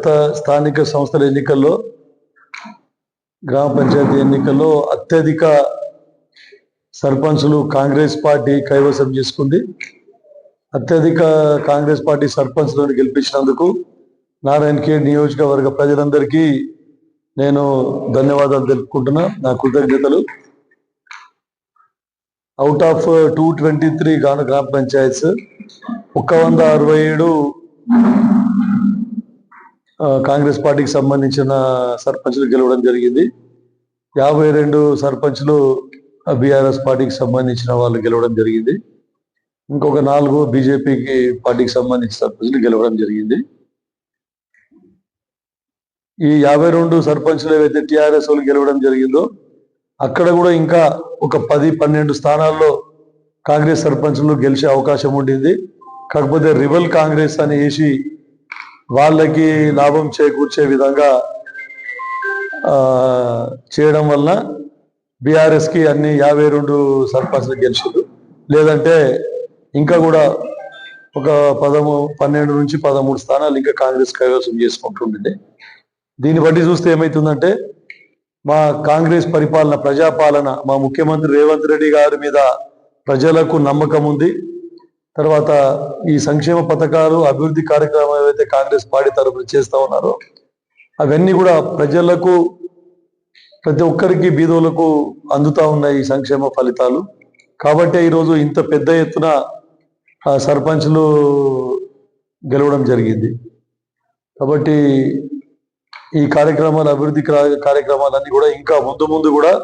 గత స్థానిక సంస్థల ఎన్నికల్లో గ్రామ పంచాయతీ ఎన్నికల్లో అత్యధిక సర్పంచులు కాంగ్రెస్ పార్టీ కైవసం చేసుకుంది. అత్యధిక కాంగ్రెస్ పార్టీ సర్పంచ్లను గెలిపించినందుకు నారాయణఖేడ్ నియోజకవర్గ ప్రజలందరికీ నేను ధన్యవాదాలు తెలుపుకుంటున్నా. నా కృతజ్ఞతలు. అవుట్ ఆఫ్ 223 గ్రామ పంచాయత్స్ 167 కాంగ్రెస్ పార్టీకి సంబంధించిన సర్పంచ్లు గెలవడం జరిగింది. 52 సర్పంచ్లు బీఆర్ఎస్ పార్టీకి సంబంధించిన వాళ్ళు గెలవడం జరిగింది. ఇంకొక 4 బీజేపీకి పార్టీకి సంబంధించిన సర్పంచ్లు గెలవడం జరిగింది. ఈ 52 సర్పంచ్లు ఏవైతే టీఆర్ఎస్ వాళ్ళు గెలవడం జరిగిందో అక్కడ కూడా ఇంకా ఒక 10-12 స్థానాల్లో కాంగ్రెస్ సర్పంచ్లు గెలిచే అవకాశం ఉండింది. కాకపోతే రిబల్ కాంగ్రెస్ అని వేసి వాళ్ళకి లాభం చేకూర్చే విధంగా చేయడం వల్ల బీఆర్ఎస్ కి అన్ని 52 సర్పంచ్లు గెలిచారు. లేదంటే ఇంకా కూడా ఒక 12 నుంచి 13 స్థానాలు ఇంకా కాంగ్రెస్ కైవసం చేసుకుంటుండే. దీన్ని బట్టి చూస్తే ఏమైతుందంటే మా కాంగ్రెస్ పరిపాలన, ప్రజాపాలన, మా ముఖ్యమంత్రి రేవంత్ రెడ్డి గారి మీద ప్రజలకు నమ్మకం ఉంది. తర్వాత ఈ సంక్షేమ పథకాలు, అభివృద్ధి కార్యక్రమాలు ఏవైతే కాంగ్రెస్ పార్టీ తరఫున చేస్తా ఉన్నారో అవన్నీ కూడా ప్రజలకు, ప్రతి ఒక్కరికి, బీదోలకు అందుతా ఉన్నాయి ఈ సంక్షేమ ఫలితాలు. కాబట్టి ఈరోజు ఇంత పెద్ద ఎత్తున సర్పంచ్లు గెలవడం జరిగింది. కాబట్టి ఈ కార్యక్రమాలు, అభివృద్ధి కార్యక్రమాలన్నీ కూడా ఇంకా ముందు కూడా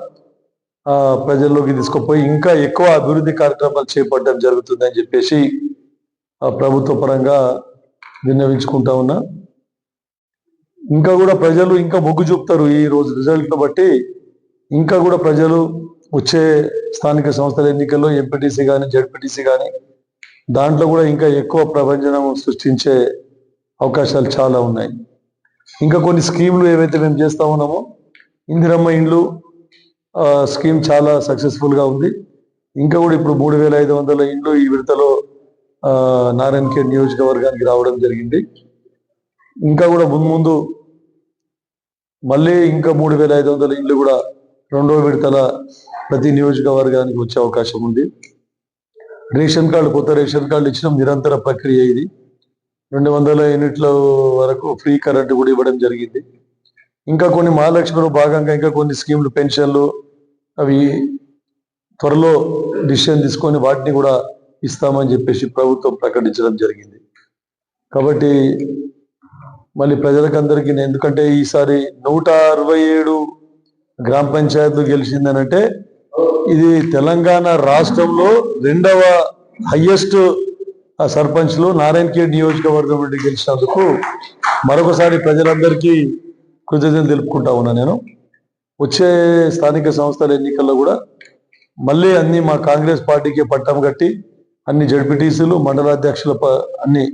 ప్రజల్లోకి తీసుకుపోయి ఇంకా ఎక్కువ అభివృద్ధి కార్యక్రమాలు చేపట్టడం జరుగుతుందని చెప్పేసి ప్రభుత్వ పరంగా విన్నవించుకుంటా ఉన్నా. ఇంకా కూడా ప్రజలు ఇంకా మొగ్గు చూపుతారు ఈ రోజు రిజల్ట్ బట్టి. ఇంకా కూడా ప్రజలు వచ్చే స్థానిక సంస్థల ఎన్నికల్లో ఎంపీటీసీ కానీ, జడ్పీటీసీ కానీ దాంట్లో కూడా ఇంకా ఎక్కువ ప్రభంజనం సృష్టించే అవకాశాలు చాలా ఉన్నాయి. ఇంకా కొన్ని స్కీములు ఏవైతే మేము చేస్తా ఉన్నామో, ఇందిరమ్మ ఇండ్లు స్కీమ్ చాలా సక్సెస్ఫుల్ గా ఉంది. ఇంకా కూడా ఇప్పుడు 3500 ఇండ్లు ఈ విడతలో నారాయణఖేడ్ నియోజకవర్గానికి రావడం జరిగింది. ఇంకా కూడా ముందు మళ్ళీ ఇంకా 3500 ఇండ్లు కూడా 2వ విడతల ప్రతి నియోజకవర్గానికి వచ్చే అవకాశం ఉంది. రేషన్ కార్డు, కొత్త రేషన్ కార్డు ఇచ్చిన నిరంతర ప్రక్రియ ఇది. 200 యూనిట్ల వరకు ఫ్రీ కరెంట్ కూడా ఇవ్వడం జరిగింది. ఇంకా కొన్ని మహాలక్ష్మిలో భాగంగా ఇంకా కొన్ని స్కీములు, పెన్షన్లు అవి త్వరలో డిసిషన్ తీసుకొని వాటిని కూడా ఇస్తామని చెప్పేసి ప్రభుత్వం ప్రకటించడం జరిగింది. కాబట్టి మళ్ళీ ప్రజలకందరికీ, ఎందుకంటే ఈసారి 167 గ్రామ పంచాయతీలు గెలిచిందనంటే ఇది తెలంగాణ రాష్ట్రంలో 2వ హైయెస్ట్ సర్పంచ్లు నారాయణఖేడ్ నియోజకవర్గం నుండి గెలిచినందుకు మరొకసారి ప్రజలందరికీ కృతజ్ఞతలు తెలుపుకుంటా ఉన్నా. నేను వచ్చే స్థానిక సంస్థల ఎన్నికల్లో కూడా మళ్ళీ అన్ని మా కాంగ్రెస్ పార్టీకి పట్టం కట్టి అన్ని జడ్పీటీసీలు, మండలాధ్యక్షుల అన్ని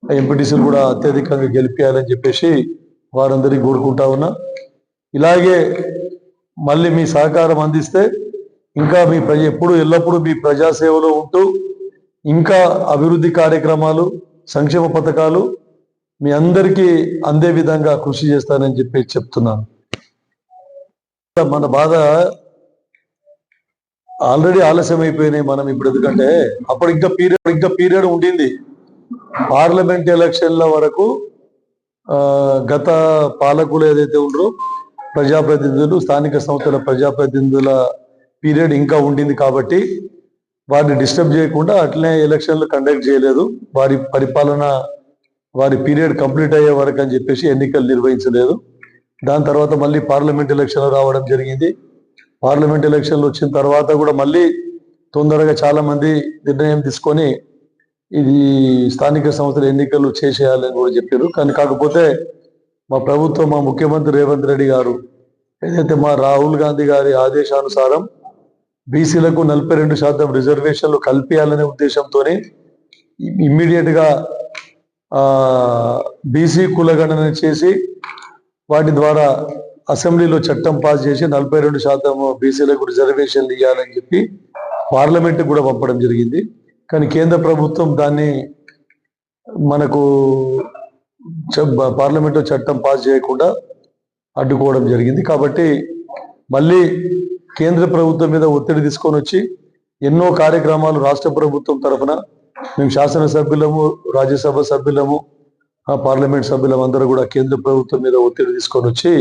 ఎంపీటీసీలు కూడా అత్యధికంగా గెలిపించాలని చెప్పేసి వారందరికీ కోరుకుంటా ఉన్నా. ఇలాగే మళ్ళీ మీ సహకారం అందిస్తే ఇంకా మీ ఎల్లప్పుడూ మీ ప్రజాసేవలో ఉంటూ ఇంకా అభివృద్ధి కార్యక్రమాలు, సంక్షేమ పథకాలు మీ అందరికీ అందే విధంగా కృషి చేస్తానని చెప్పి చెప్తున్నాను. మన బాధ ఆల్రెడీ ఆలస్యం అయిపోయినాయి మనం ఇప్పుడు. ఎందుకంటే అప్పుడు ఇంకా పీరియడ్ ఉండింది. పార్లమెంట్ ఎలక్షన్ల వరకు గత పాలకులు ఏదైతే ఉండరో ప్రజాప్రతినిధులు, స్థానిక సంస్థల ప్రజాప్రతినిధుల పీరియడ్ ఇంకా ఉండింది. కాబట్టి వారిని డిస్టర్బ్ చేయకుండా అట్లనే ఎలక్షన్లు కండక్ట్ చేయలేదు. వారి పరిపాలన, వారి పీరియడ్ కంప్లీట్ అయ్యే వరకు అని చెప్పేసి ఎన్నికలు నిర్వహించలేదు. దాని తర్వాత మళ్ళీ పార్లమెంట్ ఎలక్షన్లు రావడం జరిగింది. పార్లమెంట్ ఎలక్షన్లు వచ్చిన తర్వాత కూడా మళ్ళీ తొందరగా చాలా మంది నిర్ణయం తీసుకొని ఇది స్థానిక సంస్థల ఎన్నికలు చేసేయాలని కూడా చెప్పారు. కానీ కాకపోతే మా ప్రభుత్వం, మా ముఖ్యమంత్రి రేవంత్ రెడ్డి గారు ఏదైతే మా రాహుల్ గాంధీ గారి ఆదేశానుసారం బీసీలకు 42% రిజర్వేషన్లు కల్పించాలనే ఉద్దేశంతో ఇమ్మీడియట్ గా బీసీ కులగణన చేసి వాటి ద్వారా అసెంబ్లీలో చట్టం పాస్ చేసి 42% బీసీలకు రిజర్వేషన్లు ఇవ్వాలని చెప్పి పార్లమెంట్ కూడా పంపడం జరిగింది. కానీ కేంద్ర ప్రభుత్వం దాన్ని మనకు పార్లమెంట్లో చట్టం పాస్ చేయకుండా అడ్డుకోవడం జరిగింది. కాబట్టి మళ్ళీ కేంద్ర ప్రభుత్వం మీద ఒత్తిడి తీసుకొని వచ్చి ఎన్నో కార్యక్రమాలు రాష్ట్ర ప్రభుత్వం తరఫున మేము శాసనసభ్యులము, రాజ్యసభ సభ్యులము, పార్లమెంట్ సభ్యులం అందరూ కూడా కేంద్ర ప్రభుత్వం మీద ఒత్తిడి తీసుకొని వచ్చి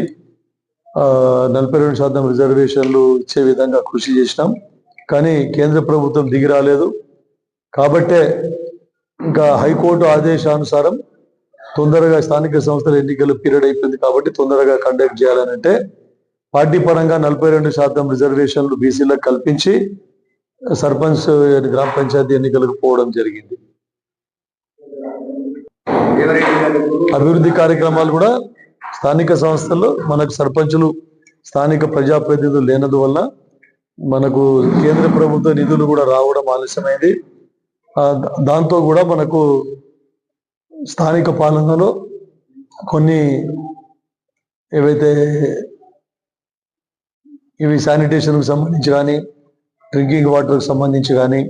42% రిజర్వేషన్లు ఇచ్చే విధంగా కృషి చేసినాం. కానీ కేంద్ర ప్రభుత్వం దిగి రాలేదు. కాబట్టే ఇంకా హైకోర్టు ఆదేశానుసారం తొందరగా స్థానిక సంస్థల ఎన్నికలు పీరియడ్ అయిపోయింది కాబట్టి తొందరగా కండక్ట్ చేయాలనంటే పార్టీ పరంగా 42% రిజర్వేషన్లు బీసీలకు కల్పించి సర్పంచ్ గ్రామ పంచాయతీ ఎన్నికలకు పోవడం జరిగింది. అభివృద్ధి కార్యక్రమాలు కూడా స్థానిక సంస్థల్లో మనకు సర్పంచులు స్థానిక ప్రజాప్రతినిధులు లేనందువల్ల మనకు కేంద్ర ప్రభుత్వ నిధులు కూడా రావడం ఆలస్యమైంది. దాంతో కూడా మనకు స్థానిక పాలనలో కొన్ని ఏవైతే ఇవి శానిటేషన్కి సంబంధించి కానీ, డ్రింకింగ్ వాటర్కి సంబంధించి కానీ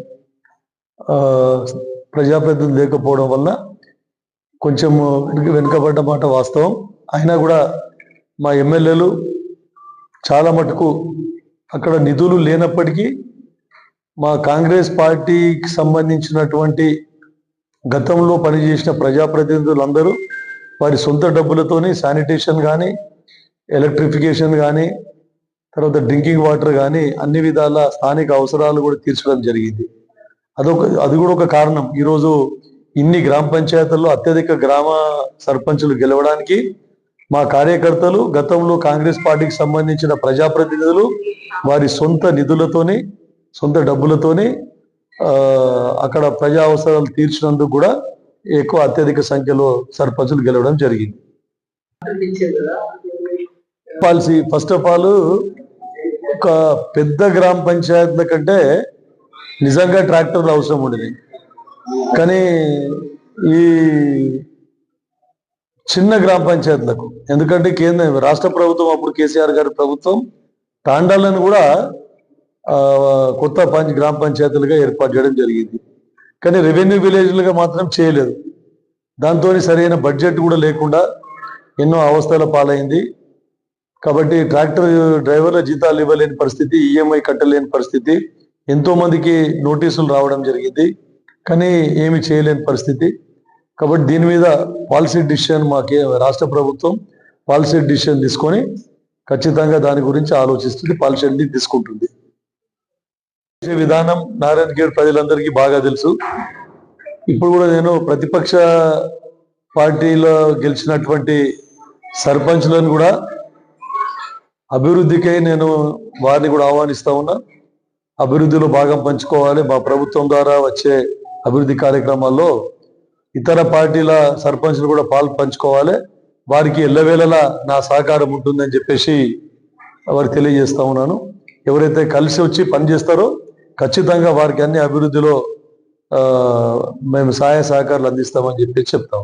ప్రజాప్రతినిధులు లేకపోవడం వల్ల కొంచెం వెనుకబడ్డ మాట వాస్తవం. అయినా కూడా మా ఎమ్మెల్యేలు చాలా మటుకు అక్కడ నిధులు లేనప్పటికీ మా కాంగ్రెస్ పార్టీకి సంబంధించినటువంటి గతంలో పనిచేసిన ప్రజాప్రతినిధులందరూ వారి సొంత డబ్బులతోని శానిటేషన్ కానీ, ఎలక్ట్రిఫికేషన్ కానీ, తర్వాత డ్రింకింగ్ వాటర్ కానీ అన్ని విధాల స్థానిక అవసరాలు కూడా తీర్చడం జరిగింది. అది కూడా ఒక కారణం. ఈరోజు ఇన్ని గ్రామ పంచాయతీల్లో అత్యధిక గ్రామ సర్పంచులు గెలవడానికి మా కార్యకర్తలు, గతంలో కాంగ్రెస్ పార్టీకి సంబంధించిన ప్రజాప్రతినిధులు వారి సొంత నిధులతోని, సొంత డబ్బులతోని అక్కడ ప్రజా అవసరాలు తీర్చినందుకు కూడా అత్యధిక సంఖ్యలో సర్పంచులు గెలవడం జరిగింది. పాలసీ ఫస్ట్ ఆఫ్ ఆల్ ఒక పెద్ద గ్రామ పంచాయతీల కంటే నిజంగా ట్రాక్టర్లు అవసరం ఉండేది. కానీ ఈ చిన్న గ్రామ పంచాయతీలకు, ఎందుకంటే రాష్ట్ర ప్రభుత్వం అప్పుడు కేసీఆర్ గారి ప్రభుత్వం తాండాలను కూడా కొత్త గ్రామ పంచాయతీలుగా ఏర్పాటు చేయడం జరిగింది. కానీ రెవెన్యూ విలేజ్లుగా మాత్రం చేయలేదు. దాంతో సరైన బడ్జెట్ కూడా లేకుండా ఎన్నో అవస్థల పాలైంది. కాబట్టి ట్రాక్టర్ డ్రైవర్ల జీతాలు ఇవ్వలేని పరిస్థితి, ఈఎంఐ కట్టలేని పరిస్థితి, ఎంతో మందికి నోటీసులు రావడం జరిగింది. కానీ ఏమి చేయలేని పరిస్థితి. కాబట్టి దీని మీద పాలసీ డిసిషన్ రాష్ట్ర ప్రభుత్వం పాలసీ డిసిషన్ తీసుకొని ఖచ్చితంగా దాని గురించి ఆలోచిస్తుంది, పాలసీ తీసుకుంటుంది. విధానం నారాయణఖేడ్ ప్రజలందరికీ బాగా తెలుసు. ఇప్పుడు కూడా నేను ప్రతిపక్ష పార్టీలో గెలిచినటువంటి సర్పంచ్లను కూడా అభివృద్ధికై నేను వారిని కూడా ఆహ్వానిస్తా ఉన్నా. అభివృద్ధిలో భాగం పంచుకోవాలి. మా ప్రభుత్వం ద్వారా వచ్చే అభివృద్ధి కార్యక్రమాల్లో ఇతర పార్టీల సర్పంచ్లు కూడా పాలు పంచుకోవాలి. వారికి ఎల్లవేళలా నా సహకారం ఉంటుందని చెప్పేసి వారికి తెలియజేస్తా ఉన్నాను. ఎవరైతే కలిసి వచ్చి పనిచేస్తారో ఖచ్చితంగా వారికి అన్ని అభివృద్ధిలో మేము సహాయ సహకారాలు అందిస్తామని చెప్పి చెప్తాం.